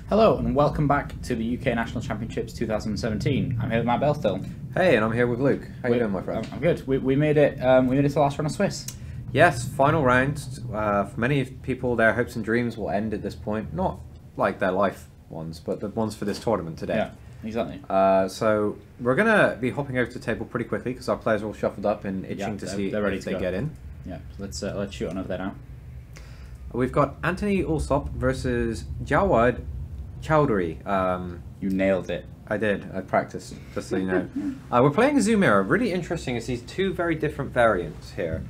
Hello and welcome back to the UK National Championships 2017. I'm here with Matt Bell still. Hey, and I'm here with Luke. How you doing, my friend? I'm good. We made it. We made it to the last round of Swiss. Yes, final round. For many people, their hopes and dreams will end at this point. Not like their life ones, but the ones for this tournament today. Yeah, exactly. So we're gonna be hopping over to the table pretty quickly because our players are all shuffled up and itching to see if they get in. Yeah, so let's shoot on over there now. We've got Anthony Allsopp versus Jawad Chowdhury. You nailed it. I did. I practiced, just so you know. We're playing a Zoom era. Really interesting is these two very different variants here.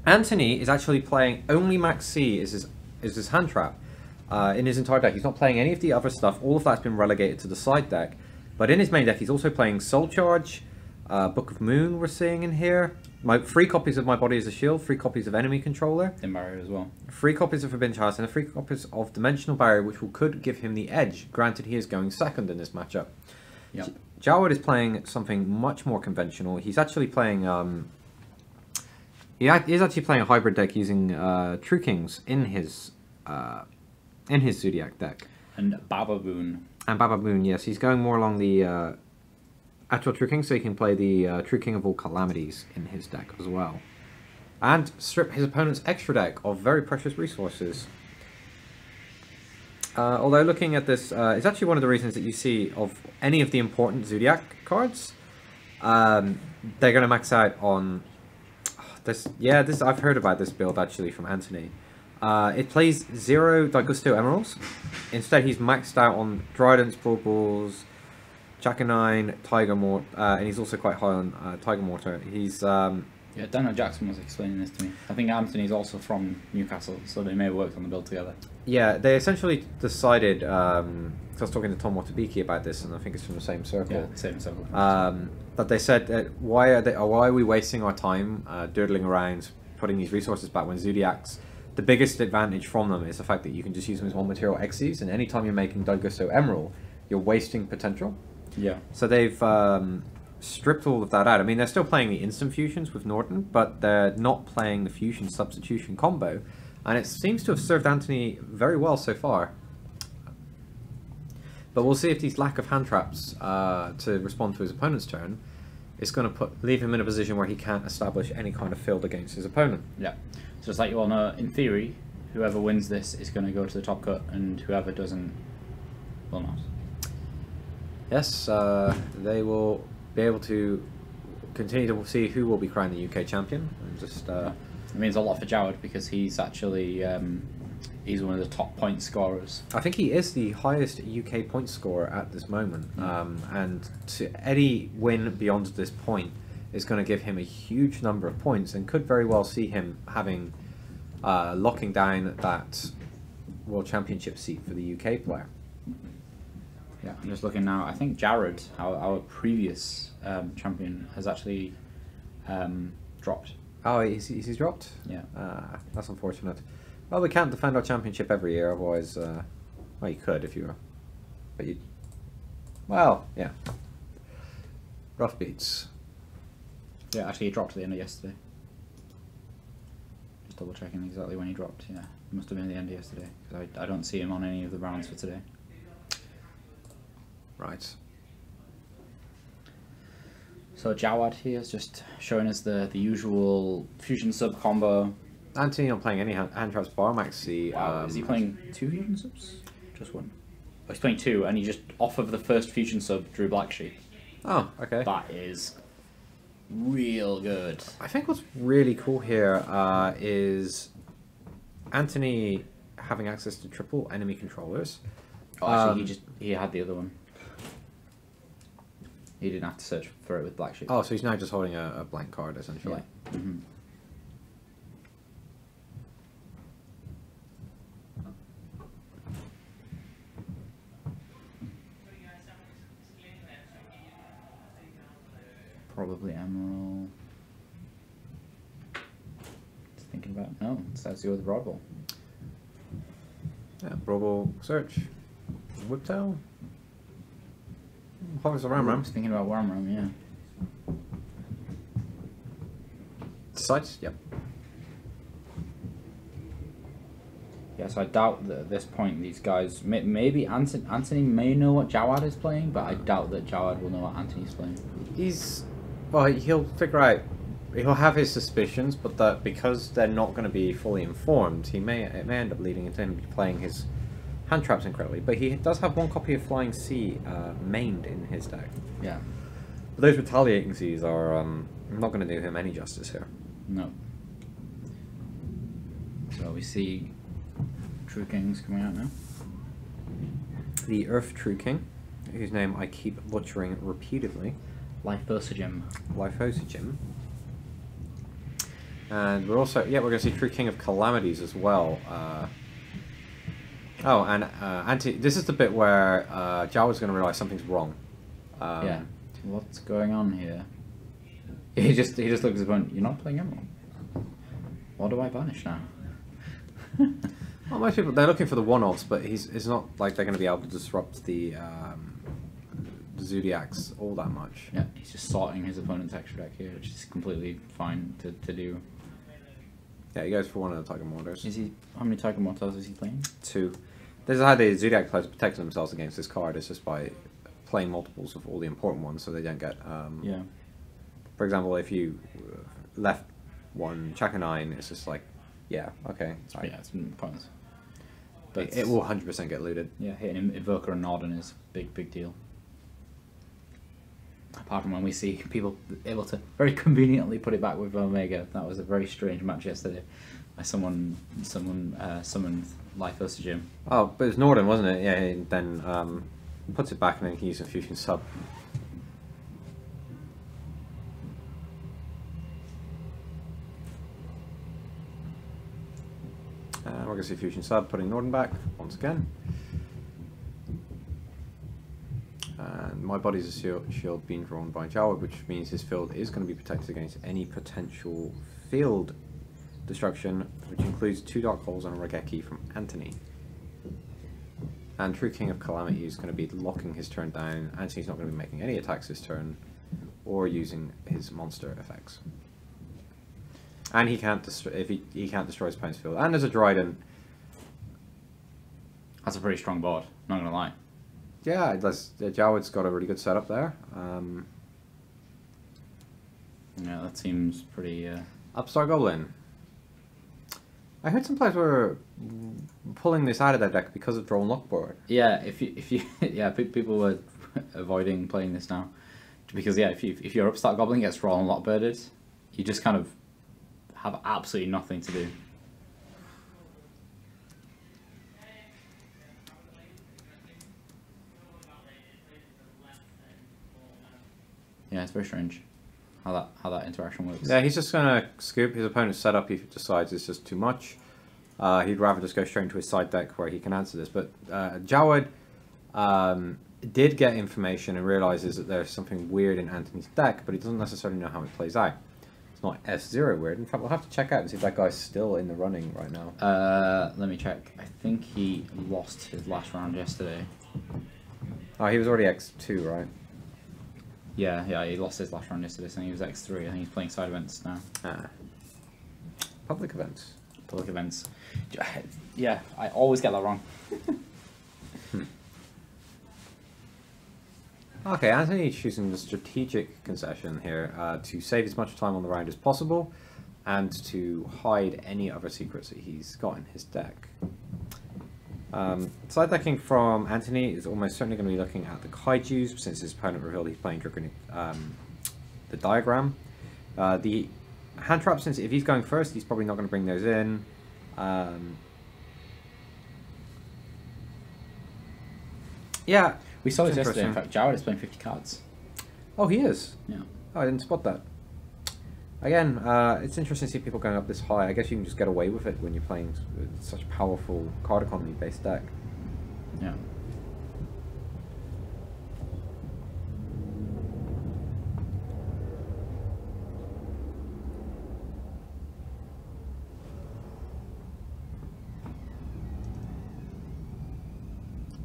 Anthony is actually playing only Max C is his hand trap in his entire deck. He's not playing any of the other stuff. All of that's been relegated to the side deck. But in his main deck, he's also playing Soul Charge, Book of Moon we're seeing in here. 3 copies of My Body as a Shield, 3 copies of Enemy Controller. In Barrier as well. 3 copies of Forbidden Chalice and 3 copies of Dimensional Barrier, which could give him the edge, granted he is going second in this matchup. Yep. Jawad is playing something much more conventional. He's actually playing... he is actually playing a hybrid deck using True Kings in his Zodiac deck. And Bababoon. And Bababoon, yes. He's going more along the... actual True King, so he can play the True King of all Calamities in his deck as well. And strip his opponent's extra deck of very precious resources. Although looking at this, it's actually one of the reasons that you see of any of the important Zodiac cards. They're going to max out on this. Yeah, I've heard about this build actually from Anthony. It plays 0 Daigusto Emeralds. Instead, he's maxed out on Dryden's, Broad Balls, Jack-O'-Nine, Tiger Mortar, and he's also quite high on Tiger Mortar. He's yeah, Daniel Jackson was explaining this to me. I think Anthony's also from Newcastle, so they may have worked on the build together. Yeah, they essentially decided. I was talking to Tom Watabiki about this, and I think it's from the same circle. Yeah, same circle. But they said that why are we wasting our time doodling around putting these resources back when Zodiacs? The biggest advantage from them is the fact that you can just use them as one material Xyz, and anytime you're making Daigusto Emerald, you're wasting potential. Yeah. So they've stripped all of that out. I mean, they're still playing the instant fusions with Norton, but they're not playing the fusion substitution combo. And it seems to have served Anthony very well so far. But we'll see if these lack of hand traps to respond to his opponent's turn is going to leave him in a position where he can't establish any kind of field against his opponent. Yeah. So it's like you all know, in theory, whoever wins this is going to go to the top cut, and whoever doesn't will not. Yes, they will be able to continue to see who will be crowned the UK champion. And just it means a lot for Jawad because he's actually he's one of the top point scorers. I think he is the highest UK point scorer at this moment, and any win beyond this point is going to give him a huge number of points and could very well see him having locking down that World Championship seat for the UK player. Yeah, I'm just looking now. I think Jared, our previous champion, has actually dropped. Oh, he's dropped? Yeah. That's unfortunate. Well, we can't defend our championship every year, otherwise... well, you could if you were... But you... Well, yeah. Rough beats. Yeah, actually he dropped at the end of yesterday. Just double checking exactly when he dropped, yeah. It must have been at the end of yesterday, because I don't see him on any of the rounds for today. Right. So Jawad here is just showing us the usual fusion sub combo. Anthony not playing any hand traps bar Max C. Wow, is he playing 2 fusion subs? Just 1. Oh, he's playing 2, and he just off of the first fusion sub drew Black Sheep. Oh, okay. That is real good. I think what's really cool here is Anthony having access to triple enemy controllers. Oh, actually, he had the other one. He didn't have to search for it with Black Sheep. Oh, so he's now just holding a blank card, essentially. Yeah. Mm-hmm. Probably Emerald. Just thinking about no, let's go with Broad Ball. Yeah, Broad Search. Whiptail. Hog's a Ram Ram. I was thinking about Ram Ram, yeah. Sights? Yep. Yeah, so I doubt that at this point these guys... Maybe Anthony may know what Jawad is playing, but I doubt that Jawad will know what Anthony's playing. Well, he'll figure out... He'll have his suspicions, but that because they're not going to be fully informed, it may end up leading into him playing his hand traps incredibly. But he does have one copy of Flying Sea mained in his deck. Yeah. But those Retaliating Seas are not going to do him any justice here. No. So we see True Kings coming out now. The Earth True King, whose name I keep butchering repeatedly. Lyphosogym. Lyphosogym. And we're also, we're going to see True King of Calamities as well. This is the bit where Jawad's going to realise something's wrong. Yeah. What's going on here? He just looks at his opponent. You're not playing Emerald. What do I banish now? Well, most people, they're looking for the one-offs, but it's not like they're going to be able to disrupt the Zodiacs all that much. Yeah, he's just sorting his opponent's extra deck here, which is completely fine to do. Yeah, he goes for one of the Tiger Mortars. How many Tiger Mortars is he playing? 2. This is how the Zodiac players protect themselves against this card. It's just by playing multiples of all the important ones, so they don't get. Yeah. For example, if you left one Chaka 9, it's just like, yeah, okay. Yeah, it's pointless. But it will 100% get looted. Yeah, hitting Invoker and Norden is a big deal. Apart from when we see people able to very conveniently put it back with Omega. That was a very strange match yesterday. Someone summoned Lyphosogym. Oh, but it was Norden, wasn't it? Yeah, and then puts it back and then he uses a Fusion Sub. We're going to see Fusion Sub putting Norden back once again. And my body's a shield being drawn by Jawad, which means his field is going to be protected against any potential field destruction, which includes 2 Dark Holes and a Regeki from Anthony. And True King of Calamity is going to be locking his turn down. Anthony's not going to be making any attacks this turn, or using his monster effects. And he can't he can't destroy his opponent's field. And there's a Dryden. That's a pretty strong board, not gonna lie. Yeah, Jawad's got a really good setup there. Yeah, that seems pretty... Upstart Goblin. I heard some players were pulling this out of their deck because of Draw and Lock board. Yeah, if you people were avoiding playing this now. Because yeah, if your Upstart Goblin gets Draw and Lock birded, you just kind of have absolutely nothing to do. Yeah, it's very strange how that interaction works. Yeah, he's just gonna scoop his opponent's setup if he decides it's just too much. He'd rather just go straight into his side deck where he can answer this. But Jawad did get information and realizes that there's something weird in Anthony's deck, but he doesn't necessarily know how it plays out. It's not S0 weird. In fact, we'll have to check out and see if that guy's still in the running right now. Let me check. I think he lost his last round yesterday. Oh, he was already X2, right? Yeah, he lost his last round yesterday, so he was X3. I think he's playing side events now. Public events. Public events. Yeah, I always get that wrong. Okay, Anthony's choosing the strategic concession here to save as much time on the round as possible and to hide any other secrets that he's got in his deck. Side decking from Anthony is almost certainly going to be looking at the Kaijus, since his opponent revealed he's playing the Diagram. The hand trap, since if he's going first, he's probably not going to bring those in. Yeah, we saw this yesterday. In fact, Jawad is playing 50 cards. Oh, he is? Yeah. Oh, I didn't spot that. Again, it's interesting to see people going up this high. I guess you can just get away with it when you're playing such a powerful card economy based deck. Yeah.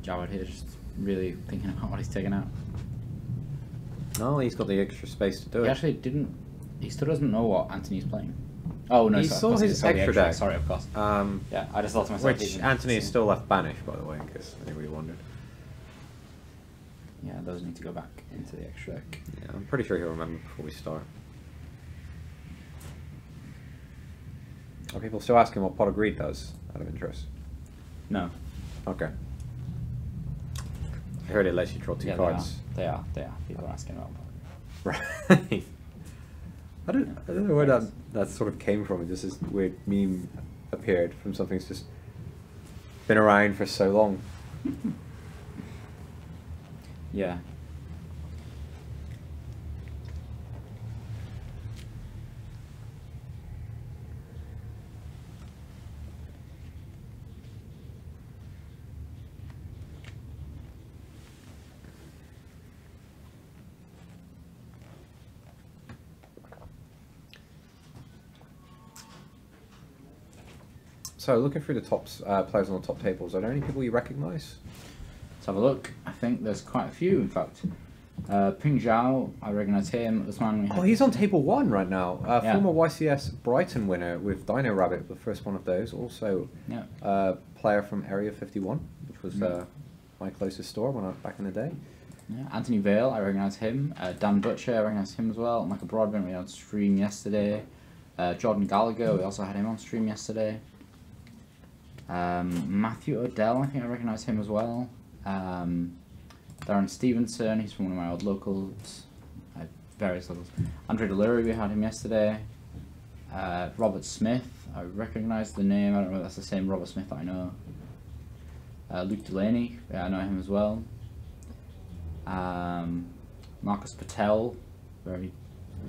Jawad here just really thinking about what he's taking out. No, he's got the extra space to do it. He actually didn't. He still doesn't know what Anthony's playing. Oh no, He sorry, saw of course, his saw the extra deck. Sorry, of course. Yeah, I just thought to myself. Which Anthony is still left banished, by the way, in case anybody wondered. Yeah, those need to go back into the extra deck. Yeah, I'm pretty sure he'll remember before we start. Are people still asking what Pot of Greed does, out of interest? No. Okay. I heard it lets you draw 2 cards. They are. People are asking about Right. I don't know where that sort of came from. Just this weird meme appeared from something that's just been around for so long. Yeah. So, looking through the tops players on the top tables, are there any people you recognise? Let's have a look. I think there's quite a few, in fact. Ping Zhao, I recognise him. Oh, he's on table 1 right now. Yeah. Former YCS Brighton winner with Dino Rabbit, the first one of those. Also, player from Area 51, which was my closest store when back in the day. Yeah. Anthony Vale, I recognise him. Dan Butcher, I recognise him as well. Michael Broadbent, we had on stream yesterday. Jordan Gallagher, we also had him on stream yesterday. Matthew Odell, I think I recognise him as well. Darren Stevenson, he's from one of my old locals, various levels. Andre Delury, we had him yesterday. Robert Smith, I recognise the name, I don't know if that's the same Robert Smith that I know. Luke Delaney, I know him as well. Marcus Patel, very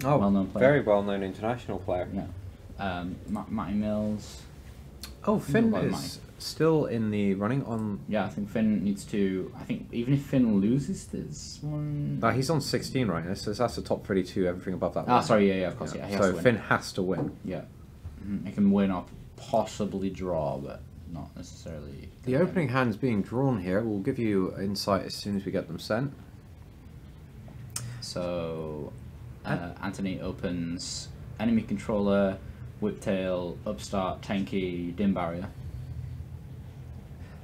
well-known player. Very well-known international player. Yeah. Matty Mills. Oh, Finn is still in the running on... Yeah, I think Finn needs to... I think even if Finn loses this one... he's on 16 right now, so that's the top 32, everything above that. Sorry, yeah, of course, yeah. He has so to win. Finn has to win. Yeah. He can win or possibly draw, but not necessarily... The opening hands being drawn here will give you insight as soon as we get them sent. So, Anthony opens enemy controller, Whiptail, Upstart, Tanky, Dim Barrier.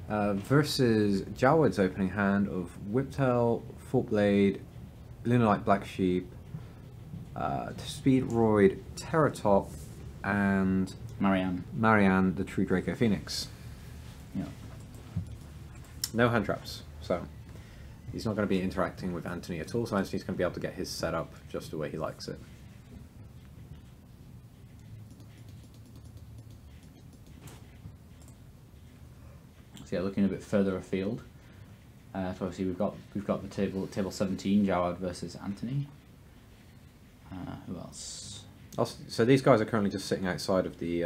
Versus Jawad's opening hand of Whiptail, Full Blade, Lunalite Black Sheep, Speedroid, Terratop, and Marianne, the True Draco Phoenix. Yeah. No hand traps, so he's not going to be interacting with Anthony at all, so Anthony's going to be able to get his setup just the way he likes it. So yeah, looking a bit further afield. So obviously we've got the table 17, Jawad versus Anthony. Who else? So these guys are currently just sitting outside of the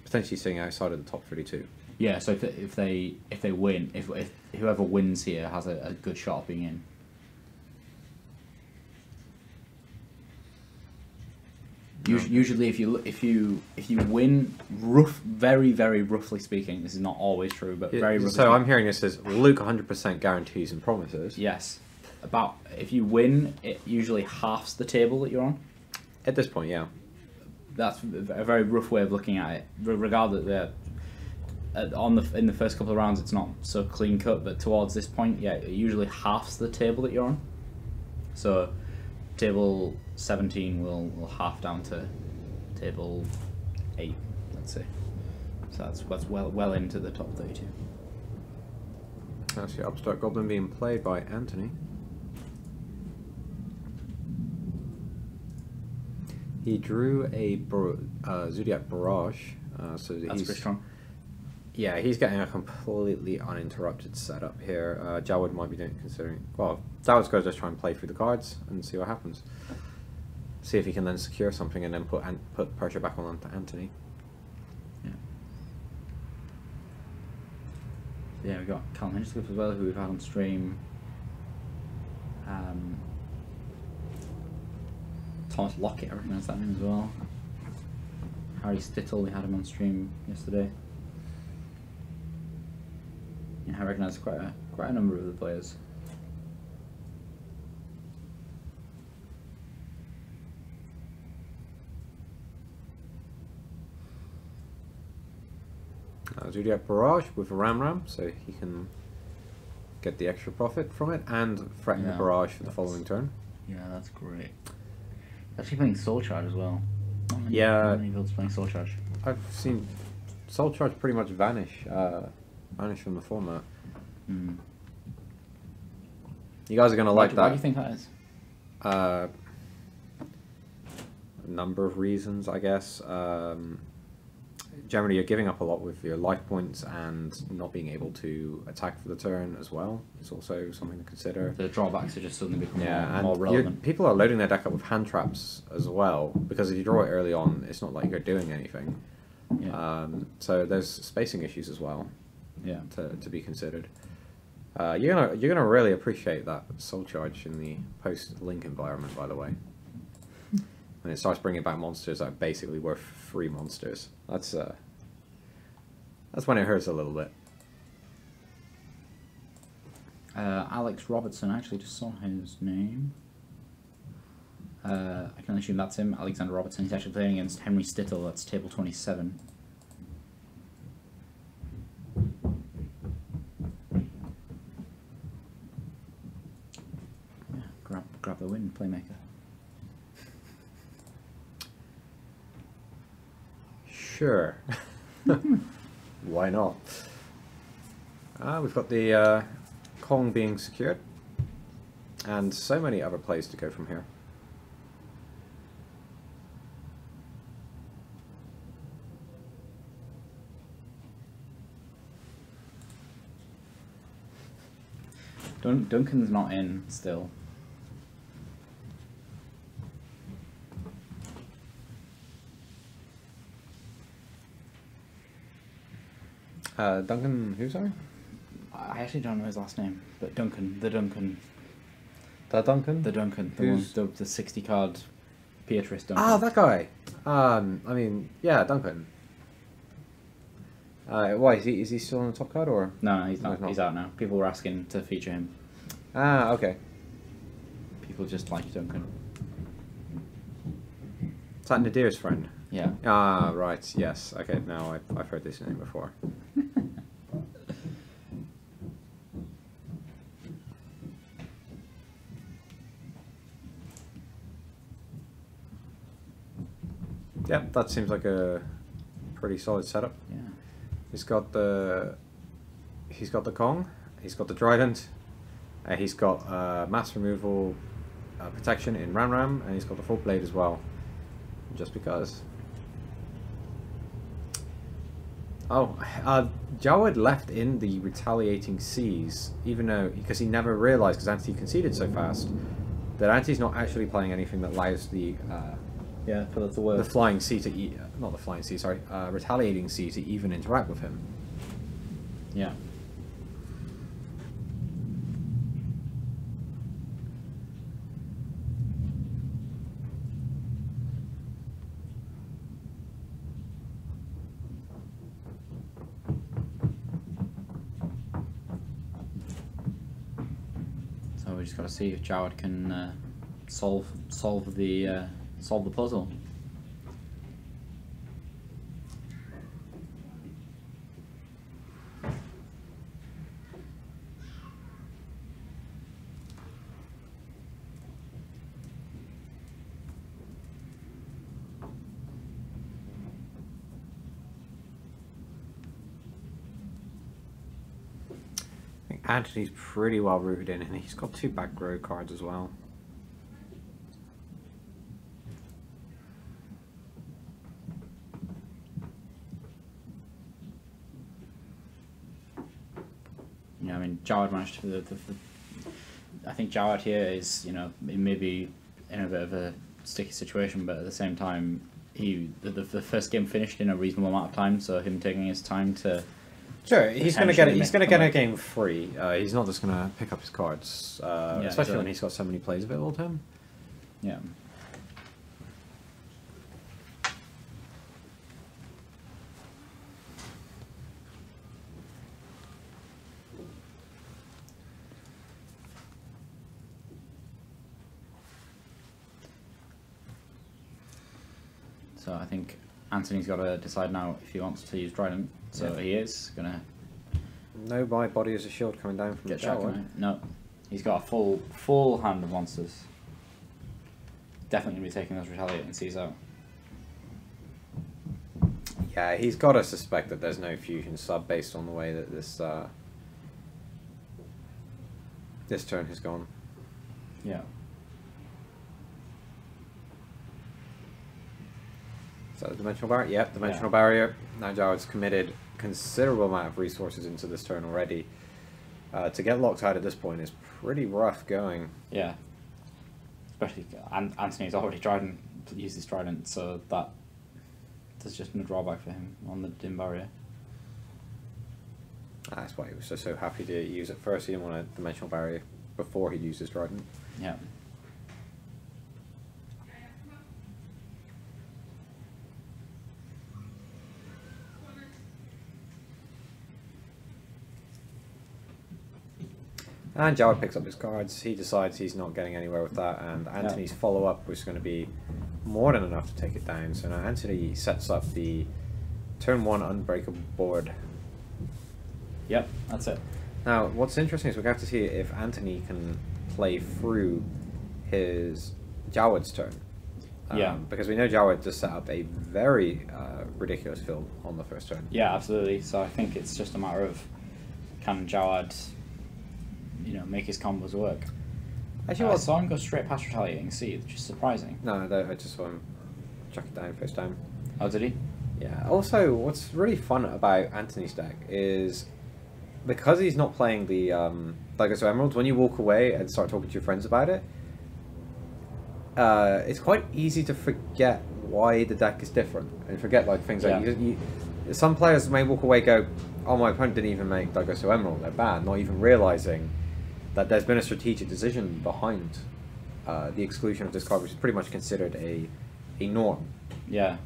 potentially sitting outside of the top 32. Yeah. So if they win, if whoever wins here has a good shot of being in. Usually, if you win, very roughly speaking, this is not always true, but very roughly. So I'm hearing this as Luke 100% guarantees and promises. Yes, if you win, it usually halves the table that you're on. At this point, yeah. That's a very rough way of looking at it. Regardless, in the first couple of rounds, it's not so clean cut, but towards this point, yeah, it usually halves the table that you're on. So, table 17 will half down to table 8, let's say. So that's well into the top 32. That's the Upstart Goblin being played by Anthony. He drew a Zodiac Barrage, so that's pretty strong. Yeah, he's getting a completely uninterrupted setup here. Jawad might be considering... Well, Jawad's going to just try and play through the cards and see what happens. See if he can then secure something and then put pressure back on Anthony. Yeah. Yeah, we've got Callum Hinchcliffe as well, who we've had on stream. Thomas Lockett, I recognise that name as well. Harry Stittle, we had him on stream yesterday. Yeah, I recognise quite a number of the players. Zodiac Barrage with a Ram, so he can get the extra profit from it and threaten the barrage for the following turn. Yeah, that's great. Actually playing Soul Charge as well. Yeah. Many builds playing Soul Charge. I've seen Soul Charge pretty much vanish from the format. Mm. You guys are going to like that. Why do you think that is? A number of reasons, I guess. Generally, you're giving up a lot with your life points, and not being able to attack for the turn as well is also something to consider. The drawbacks are just suddenly become Yeah, more and relevant. people are loading their deck up with hand traps as well, because if you draw it early on, it's not like you're doing anything. Yeah. So there's spacing issues as well. Yeah. To be considered. You're gonna really appreciate that Soul Charge in the post-Link environment, by the way. When it starts bringing back monsters that are basically worth 3 monsters. That's when it hurts a little bit. Alex Robertson, I actually just saw his name. I can only assume that's him, Alexander Robertson. He's actually playing against Henry Stittle, that's table 27. Yeah, grab the win, Playmaker. Sure. Why not? We've got the Kong being secured, and so many other plays to go from here. Duncan's not in still. Duncan, who, sorry? I actually don't know his last name, but Duncan, the Duncan. The Duncan? The Duncan, the 60 card Beatrice Duncan. Ah, that guy. I mean, yeah, Duncan. Why is he still on the top card, or? No, he's not. No, He's out now. People were asking to feature him. Ah, okay. People just like Duncan. Is that Nadir's friend? Yeah. Ah, right. Yes. Okay. Now I've heard this name before. Yeah, that seems like a pretty solid setup. Yeah. He's got the Kong. He's got the Trident. He's got mass removal protection in Ram, and he's got the full blade as well. Just because. Oh, Jawad left in the retaliating seas, even though because he never realized, because Anti conceded so fast, that Anti's not actually playing anything that allows the Yeah, but that's the word. the flying sea to not the flying sea, sorry, retaliating sea to even interact with him. Yeah. So we just got to see if Jawad can solve the puzzle. I think Anthony's pretty well rooted in, and he's got 2 back row cards as well. Yeah, I mean, Jawad managed to. I think Jawad here is, maybe in a bit of a sticky situation, but at the same time, the first game finished in a reasonable amount of time, so him taking his time to. Sure, he's going to get it. He's going to get a like- game free. He's not just going to pick up his cards, especially exactly. when he's got so many plays available to him. Yeah. So I think Anthony's got to decide now if he wants to use Trident. So he is gonna. No, my body is a shield coming down from Get Jawad. No, he's got a full hand of monsters. Definitely gonna be taking those retaliating seas out. Yeah, he's got to suspect that there's no fusion sub based on the way that this turn has gone. Yeah. So the dimensional barrier, yep, dimensional barrier. Now Jawad's committed considerable amount of resources into this turn already. To get locked out at this point is pretty rough going. Yeah. Especially Anthony's already tried and used his Trident, so that there's just no drawback for him on the dim barrier. That's why he was so happy to use it first. He didn't want a dimensional barrier before he used his Trident. Yeah. And Jawad picks up his cards. He decides he's not getting anywhere with that, and Anthony's follow-up was going to be more than enough to take it down. So now Anthony sets up the turn 1 unbreakable board. Yep, that's it. Now, what's interesting is we have to see if Anthony can play through his Jawad's turn. Because we know Jawad just set up a very ridiculous field on the first turn. Yeah, absolutely. So I think it's just a matter of can Jawad, make his combos work. Actually, I saw him go straight past retaliating seed, which is surprising. No, I just saw him chuck it down first time. Oh, did he? Yeah. Also, what's really fun about Anthony's deck is because he's not playing the Dagger Emeralds, when you walk away and start talking to your friends about it, it's quite easy to forget why the deck is different and forget things like some players may walk away and go, oh, my opponent didn't even make Dagger Emerald, they're bad, not even realizing that there's been a strategic decision behind the exclusion of this card, which is pretty much considered a norm. Yeah.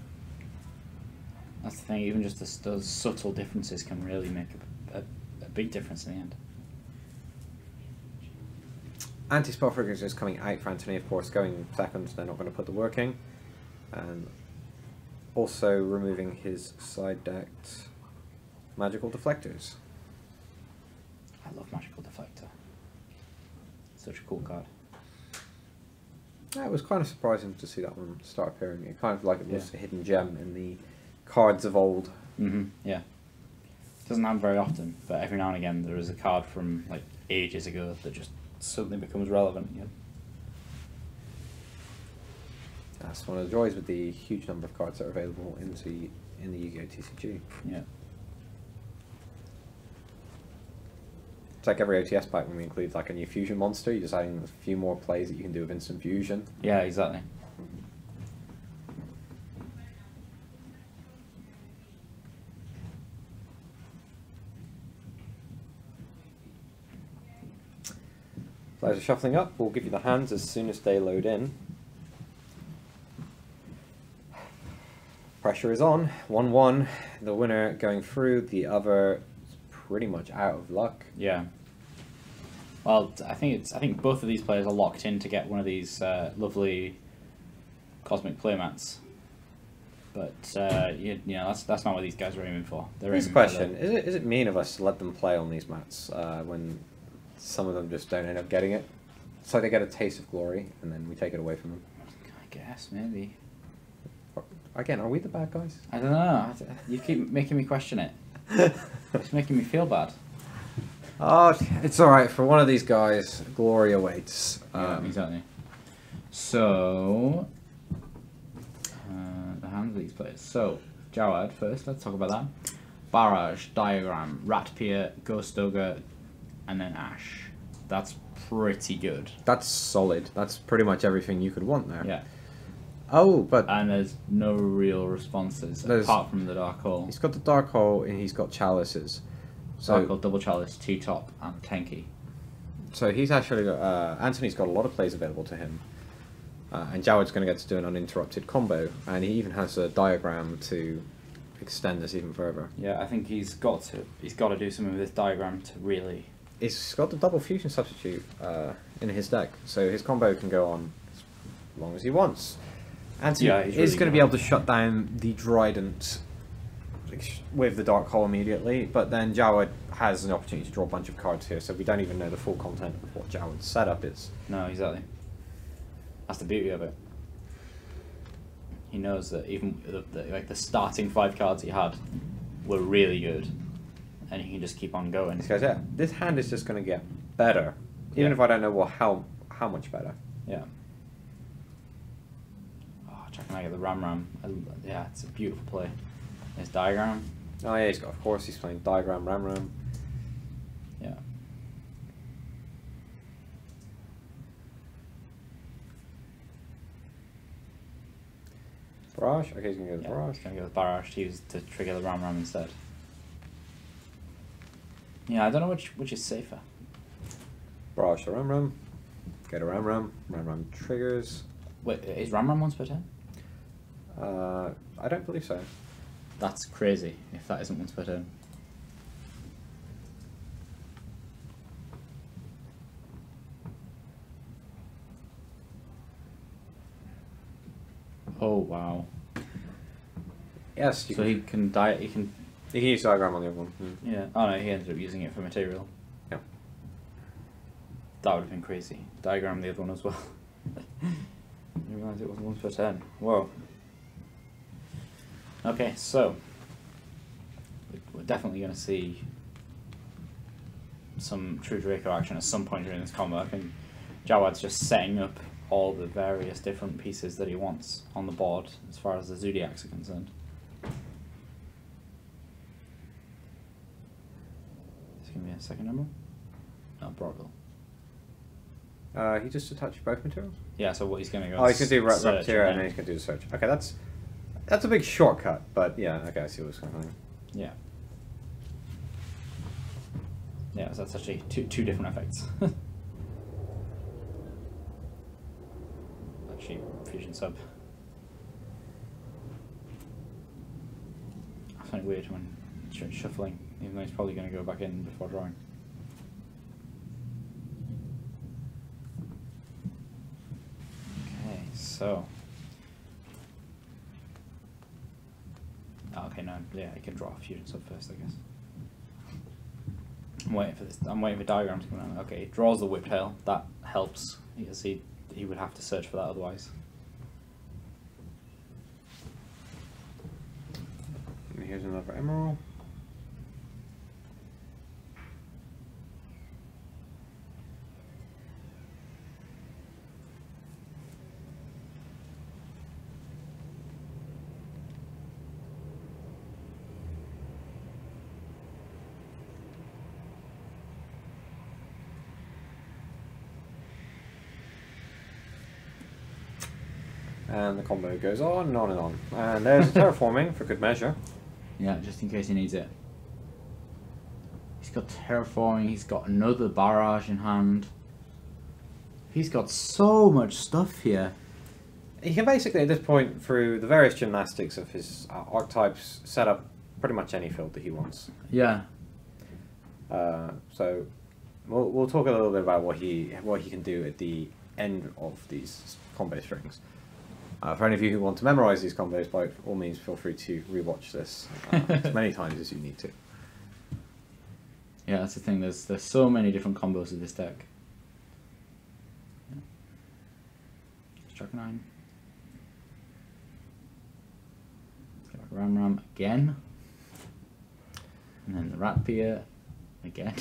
That's the thing, even just those subtle differences can really make a big difference in the end. Anti-spell friggers is coming out for Anthony, of course, going second, they're not going to put the work in. And also removing his side decked magical deflectors. I love Magical Deflector. Such a cool card. Yeah, it was kind of surprising to see that one start appearing. It kind of like it was a hidden gem in the cards of old. Yeah. It doesn't happen very often, but every now and again there is a card from ages ago that just suddenly becomes relevant again. That's one of the joys with the huge number of cards that are available in the Yu-Gi-Oh! TCG. Yeah. It's like every OTS pack when we include a new fusion monster, you're just adding a few more plays that you can do with instant fusion. Yeah, exactly. Players are shuffling up, we'll give you the hands as soon as they load in. Pressure is on, 1-1, the winner going through, the other is pretty much out of luck. Yeah. Well, I think both of these players are locked in to get one of these lovely cosmic playmats. But that's not what these guys are aiming for. Here's a question: is it mean of us to let them play on these mats when some of them just don't end up getting it? It's like they get a taste of glory and then we take it away from them. I guess maybe. Again, are we the bad guys? I don't know. You keep making me question it. It's making me feel bad. Oh, it's alright. For one of these guys, glory awaits. Yeah, exactly. So, the hands of these players. So, Jawad first, let's talk about that. Barrage, Diagram, Ratpier, Ghost Ogre, and then Ash. That's pretty good. That's solid. That's pretty much everything you could want there. Yeah. Oh, but... And there's no real responses apart from the Dark Hole. He's got the Dark Hole and he's got Chalices. So Dark Hole, Double Chalice, T-Top, and Tenki. So he's actually got... Anthony's got a lot of plays available to him. And Jawad's going to get to do an uninterrupted combo. And he even has a diagram to extend this even further. Yeah, I think he's got to do something with this diagram to really... He's got the double fusion substitute in his deck. So his combo can go on as long as he wants. Anthony Yeah, he's is really going to good be at able to shut down the Trident with the Dark Hole immediately, but then Jawad has an opportunity to draw a bunch of cards here, so we don't even know the full content of what Jawad's setup is. No, exactly. That's the beauty of it. He knows that even the starting 5 cards he had were really good, and he can just keep on going. This goes, yeah, this hand is just going to get better, even if I don't know how much better. Yeah. Oh, checking out the Ram. Yeah, it's a beautiful play. His diagram. Oh yeah, of course he's playing Diagram Ram. Yeah. Barrage? Okay, he's going to go with Barrage. He's going to go with Barrage to use to trigger the Ram instead. Yeah, I don't know which is safer. Barrage to Ram. Get a Ram. Ram triggers. Wait, is Ram once per turn? I don't believe so. That's crazy if that isn't once per turn. Oh wow. Yes, So he can die. He can. You can use Diagram on the other one. Yeah. Oh no, he ended up using it for material. Yeah. That would have been crazy. Diagram the other one as well. I realised it was once per turn. Whoa. Okay, so we're definitely going to see some True Draco action at some point during this combo. I think Jawad's just setting up all the various different pieces that he wants on the board as far as the Zodiacs are concerned. Is it going to be a second number? No, Broadville. He just attached both materials? Yeah, so what he's going to go. Oh, he's going to do search Raptira and then he's going to do the search. Okay, that's a big shortcut, but yeah, okay, I see what's going on. Yeah. Yeah, so that's actually two different effects. Actually, fusion sub. I find it weird when shuffling, even though he's probably going to go back in before drawing. Okay, so. Oh, okay, no, yeah, I can draw a fusion sub first, I guess. I'm waiting for this. I'm waiting for diagram to come out. Okay, he draws the whiptail. That helps. Because he would have to search for that otherwise. And here's another emerald. And the combo goes on and on and on. And there's a terraforming for good measure. Yeah, just in case he needs it. He's got terraforming, he's got another barrage in hand. He's got so much stuff here. He can basically, at this point, through the various gymnastics of his archetypes, set up pretty much any field that he wants. Yeah. So we'll talk a little bit about what he can do at the end of these combo strings. For any of you who want to memorize these combos, by all means, feel free to rewatch this as many times as you need to. Yeah, that's the thing. There's so many different combos of this deck. Yeah. Struck 9. Let's go back Ram again. And then the Rapier again.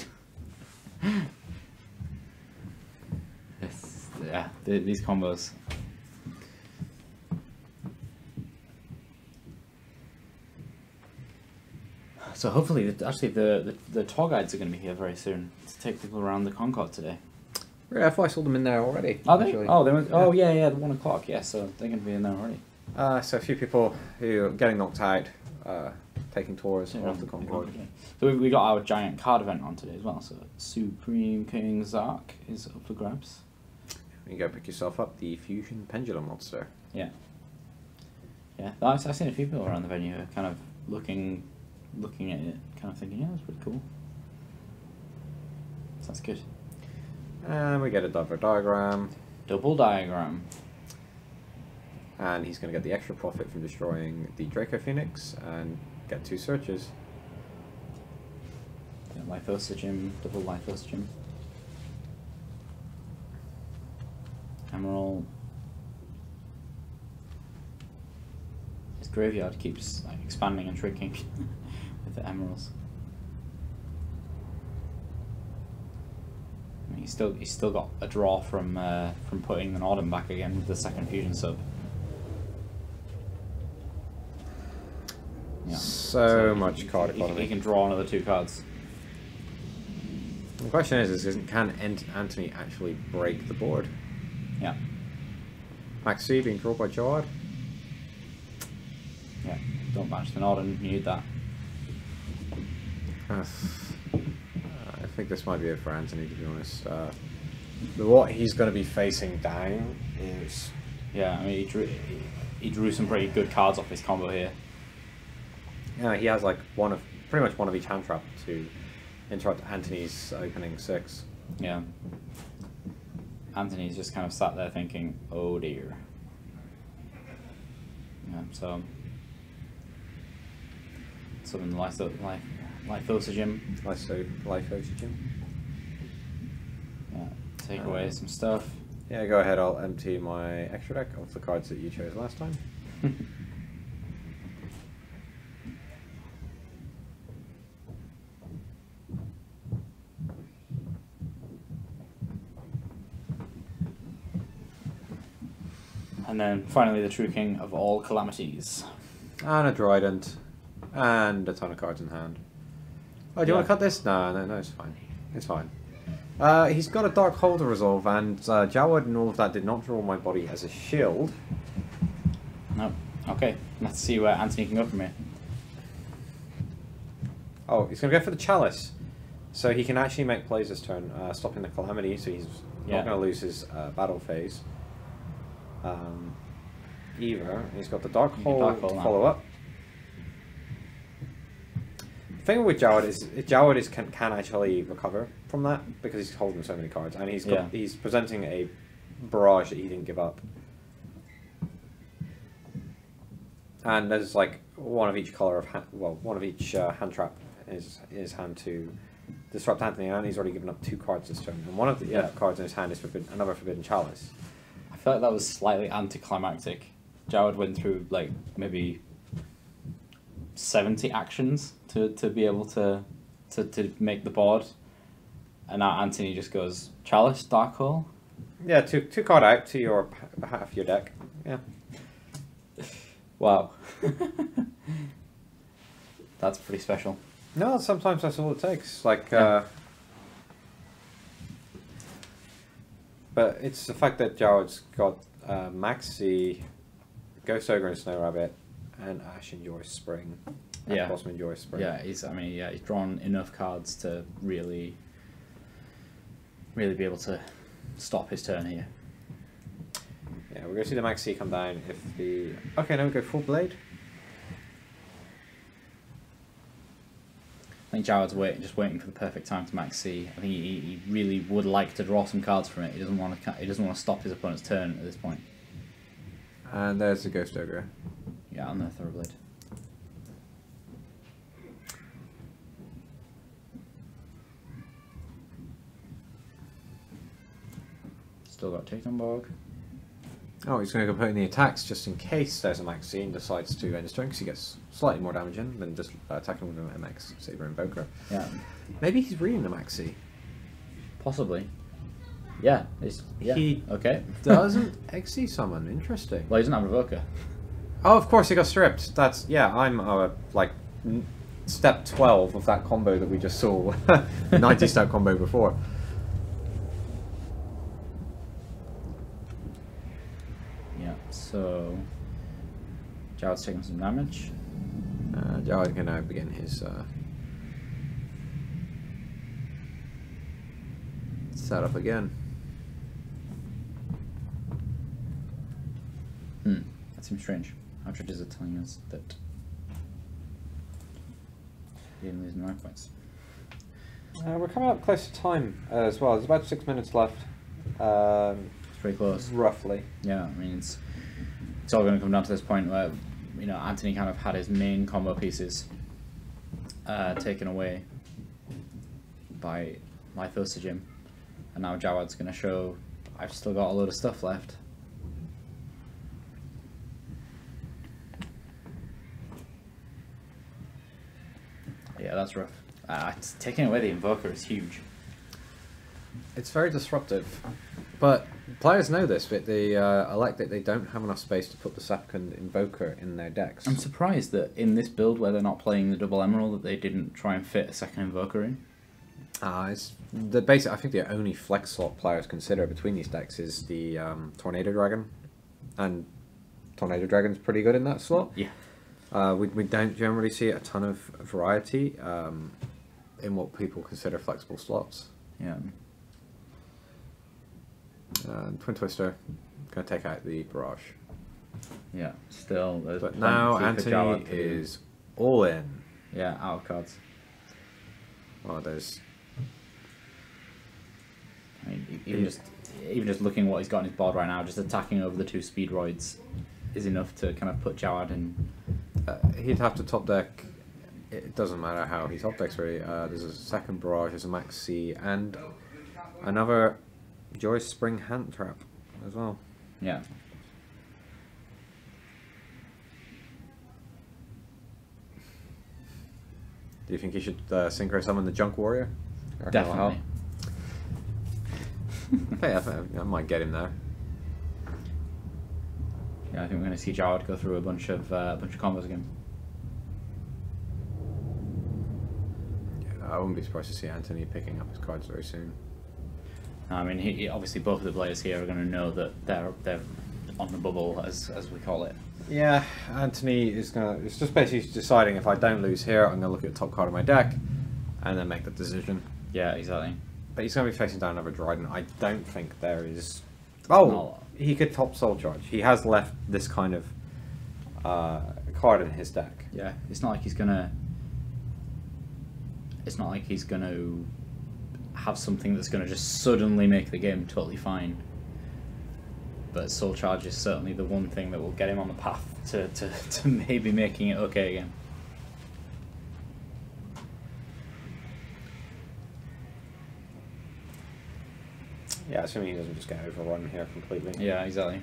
These combos. So hopefully, actually, the tour guides are going to be here very soon to take people around the Concord today. Yeah, I thought I saw them in there already. Are they? Actually. Oh, they went. Oh, yeah, the 1 o'clock. Yeah, so they're going to be in there already. So a few people who are getting knocked out, taking tours of the Concord. So we got our giant card event on today as well. So Supreme King Zark is up for grabs. You go pick yourself up the Fusion Pendulum Monster. Yeah. Yeah, I've seen a few people around the venue who are kind of looking at it, kind of thinking, yeah, that's pretty cool. So that's good. And we get a double diagram. Double diagram. And he's going to get the extra profit from destroying the Draco Phoenix and get 2 searches. Yeah, Lithosigim, double Lithosigim. Emerald. His graveyard keeps like expanding and shrinking with the emeralds. I mean, he's still got a draw from putting the Norden back again with the second fusion sub. Yeah. So much card economy. He can draw another 2 cards. The question is can Anthony actually break the board? Yeah. Max C being drawn by Jawad. Yeah. Don't match the Norden. You need that. I think this might be it for Anthony, to be honest. What he's going to be facing down is... Yeah, I mean, he drew some pretty good cards off his combo here. Yeah, he has like pretty much one of each hand trap to interrupt Anthony's opening 6. Yeah. Anthony's just kind of sat there thinking, oh dear. Yeah, so... Something like Lithosigim. Lithosigim. Yeah, take away some stuff. Yeah, go ahead, I'll empty my extra deck of the cards that you chose last time. And then finally the true king of all calamities. And a Trident. And a ton of cards in hand. Oh, do you want to cut this? No, it's fine. It's fine. He's got a Dark Hole to resolve, and Jawad and all of that did not draw my body as a shield. No. Okay, let's see where Anthony can go from here. Oh, he's going to go for the Chalice. So he can actually make plays this turn, stopping the Calamity, so he's not going to lose his battle phase. Either. He's got the Dark Hole to follow up. The thing with Jawad is can actually recover from that because he's holding so many cards, and he's presenting a barrage that he didn't give up. And there's like one of each color of one of each hand trap in his hand to disrupt Anthony, and he's already given up 2 cards this turn. And one of the cards in his hand is another Forbidden Chalice. I feel like that was slightly anticlimactic. Jawad went through like maybe 70 actions to be able to make the board, and now Anthony just goes Chalice, Dark Hole. Yeah, two card out to your half your deck. Yeah. Wow. That's pretty special. No, sometimes that's all it takes. Like, but it's the fact that Jawad's got Maxi, Ghost Ogre and Snow Rabbit, and Ash and Joyce Spring. Yeah. Blossom and Joyce Spring. Yeah, he's drawn enough cards to really be able to stop his turn here. Yeah, we're going to see the Maxi come down if the... Okay, now we go full Blade. I think Jawad's just waiting for the perfect time to Max C. I think he really would like to draw some cards from it. He doesn't want to stop his opponent's turn at this point. And there's the Ghost Ogre. Yeah, on the Thoroughblade. Still got Takenborg. Oh, he's going to go put in the attacks just in case there's a Maxi and decides to end his turn because he gets slightly more damage in than just attacking with an MX Saber Invoker. Yeah. Maybe he's reading the Maxi. Possibly. Yeah. He doesn't XC summon. Interesting. Well, he doesn't have a Revoker. Oh, of course he got stripped. That's I'm like step 12 of that combo that we just saw, the 90-step combo before. Yeah. So Jawad's taking some damage. Jawad can now begin his setup again. That seems strange. How judges are telling us that he didn't lose 9 points. We're coming up close to time as well. There's about 6 minutes left. It's pretty close. Roughly. Yeah, I mean, it's it's all going to come down to this point where, you know, Anthony kind of had his main combo pieces taken away by Lythosogym, and now Jawad's going to show I've still got a load of stuff left. Yeah, that's rough. Taking away the Invoker is huge. It's very disruptive, but players know this, but they elect that they don't have enough space to put the second Invoker in their decks. I'm surprised that in this build where they're not playing the double Emerald that they didn't try and fit a second Invoker in. It's the basic. I think the only flex slot players consider between these decks is the Tornado Dragon, and Tornado Dragon's pretty good in that slot. Yeah. We don't generally see a ton of variety in what people consider flexible slots. Yeah. Twin Twister, going to take out the Barrage. Yeah, still. But now Anthony is all in. Yeah, out of cards. Oh, there's... I mean, even just looking at what he's got on his board right now, just attacking over the 2 Speedroids is enough to kind of put Jawad in. He'd have to top deck. It doesn't matter how he top decks really. There's a second Barrage, there's a Max C, and another Joyous Spring Hand Trap as well. Yeah. Do you think he should synchro summon the Junk Warrior? Definitely. Hey, I think I might get him there. Yeah, I think we're going to see Jawad go through a bunch of combos again. Yeah, I wouldn't be surprised to see Anthony picking up his cards very soon. I mean, he obviously both of the players here are going to know that they're on the bubble, as we call it. Yeah, Anthony is gonna. It's just basically deciding if I don't lose here, I'm gonna look at the top card of my deck, and then make the decision. Yeah, exactly. But he's gonna be facing down another Dryden. I don't think there is. Oh, he could top Soul Charge. He has left this kind of card in his deck. Yeah, it's not like he's gonna. It's not like he's gonna have something that's gonna just suddenly make the game totally fine. But Soul Charge is certainly the one thing that will get him on the path to maybe making it okay again. Yeah, assuming he doesn't just get overrun here completely. Yeah, exactly.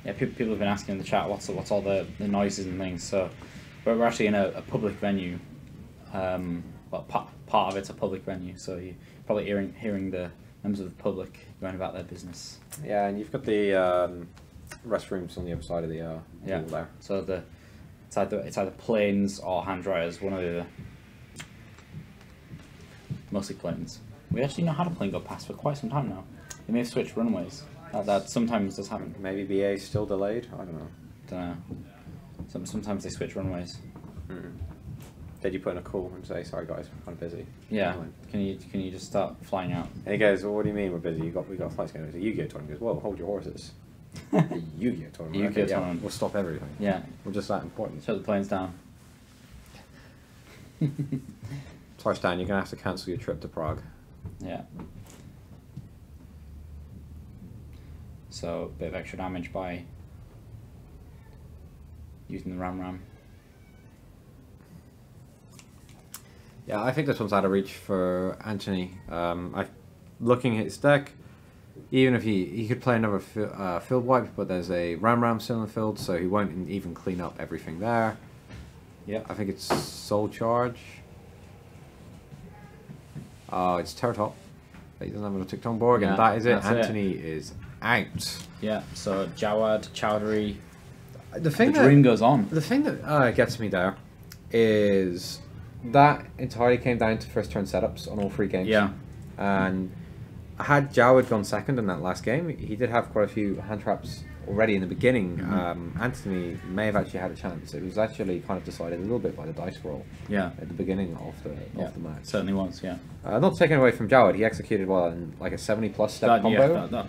Yeah, people have been asking in the chat what's all the noises and things. So we're actually in a public venue. Well, part of it's a public venue, so you're probably hearing the members of the public going about their business. Yeah, and you've got the restrooms on the other side of the yeah. wall there. So it's either planes or hand dryers, one or the other. Mostly planes. We actually know how to plane go past for quite some time now. They may have switched runways. That sometimes does happen. Maybe BA's still delayed. I don't know. Don't know. Sometimes they switch runways. Did you put in a call and say, "Sorry guys, we're kind of busy"? Yeah. Can you just start flying out? And he goes, "Well, what do you mean we're busy? We got flights going." It's a Yu-Gi-Oh tournament. He goes, "Well, hold your horses." A Yu-Gi-Oh tournament. Yu-Gi-Oh Okay, tournament. Yeah, we'll stop everything. Yeah. We're just that important. Shut the planes down. Sorry, Stan, you're gonna have to cancel your trip to Prague. Yeah. So, a bit of extra damage by using the Ram. Yeah, I think this one's out of reach for Anthony. Looking at his deck, even if he could play another field wipe, but there's a Ram still in the field, so he won't even clean up everything there. Yeah. I think it's Soul Charge. It's Terror Top. But he doesn't have a tick on board, and that is it. Anthony is out. Yeah, so Jawad, Chowdhury, the dream goes on. The thing that gets me there is that entirely came down to first turn setups on all 3 games. Yeah. And had Jawad gone second in that last game, he did have quite a few hand traps already in the beginning. Anthony may have actually had a chance. It was actually kind of decided a little bit by the dice roll. Yeah. At the beginning of the match. Certainly was. Yeah. Not taken away from Jawad, he executed well in like a 70+ step combo. Yeah, that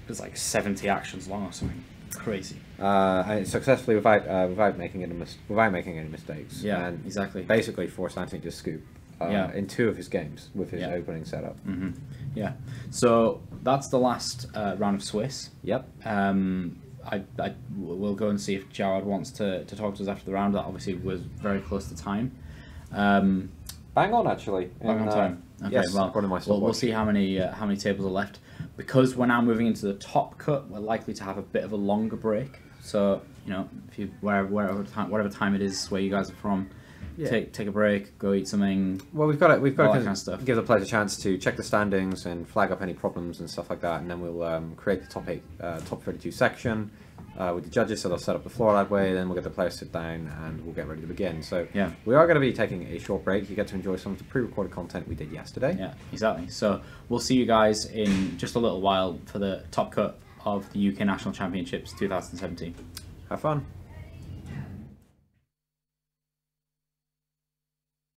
was like 70 actions long or something crazy. And successfully without making any mistakes. Yeah, and exactly. Basically forced Anthony to scoop in 2 of his games with his opening setup. Yeah, so that's the last round of Swiss. Yep. We'll go and see if Jawad wants to talk to us after the round. That obviously was very close to time. Bang on, actually. Bang on time. Okay, yes, well, according to my we'll stopwatch. see how many tables are left. Because we're now moving into the top cut, we're likely to have a bit of a longer break. So, you know, if you whatever time it is where you guys are from, take a break, go eat something. Well, we've got to kind of stuff. give the players a chance to check the standings and flag up any problems and stuff like that, and then we'll create the top 32 section with the judges, so they'll set up the floor that way. Then we'll get the players sit down and we'll get ready to begin. So yeah, we are going to be taking a short break. You get to enjoy some of the pre-recorded content we did yesterday. Yeah, exactly. So we'll see you guys in just a little while for the top cut of the UK National Championships 2017. Have fun.